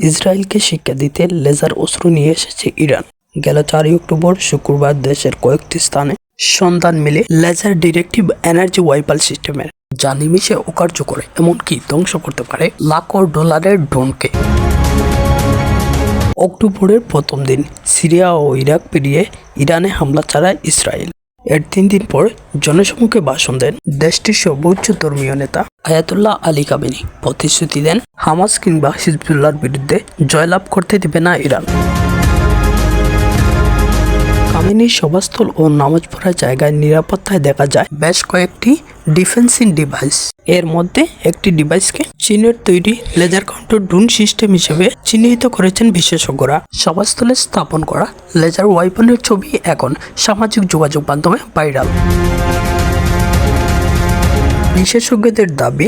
ইসরায়েলকে শিক্ষা দিতে লেজার অস্ত্র নিয়ে এসেছে ইরান। গেল 4 অক্টোবর শুক্রবার দেশের কয়েকটি স্থানে সন্ধান মিলে লেজার ডিরেক্টিভ এনার্জি ওয়াইপাল সিস্টেমের, যা নিমিষে অকার্য করে এমনকি ধ্বংস করতে পারে লাখো ডলারের ড্রোনকে। অক্টোবরের প্রথম দিন সিরিয়া ও ইরাক পেরিয়ে ইরানে হামলা চালায় ইসরায়েল। এর 3 দিন পর জনসমুখে ভাষণ দেন দেশটির সর্বোচ্চ ধর্মীয় নেতা আয়াতুল্লাহ আলী খামেনি। প্রতিশ্রুতি দেন হামাস কিংবা হিজবুল্লাহর বিরুদ্ধে জয়লাভ করতে দেবে না ইরান। খামেনির সভাস্থল ও নামাজ পড়ার জায়গায় নিরাপত্তায় দেখা যায় বেশ কয়েকটি ডিফেন্সিভ ডিভাইস। এর মধ্যে একটি ডিভাইসকে চীনের তৈরি লেজার কাউন্টার ড্রোন সিস্টেম হিসেবে চিহ্নিত করেছেন বিশেষজ্ঞরা। সভাস্থলে স্থাপন করা লেজার ওয়াইপনের ছবি এখন সামাজিক যোগাযোগ মাধ্যমে ভাইরাল। বিশেষজ্ঞদের দাবি,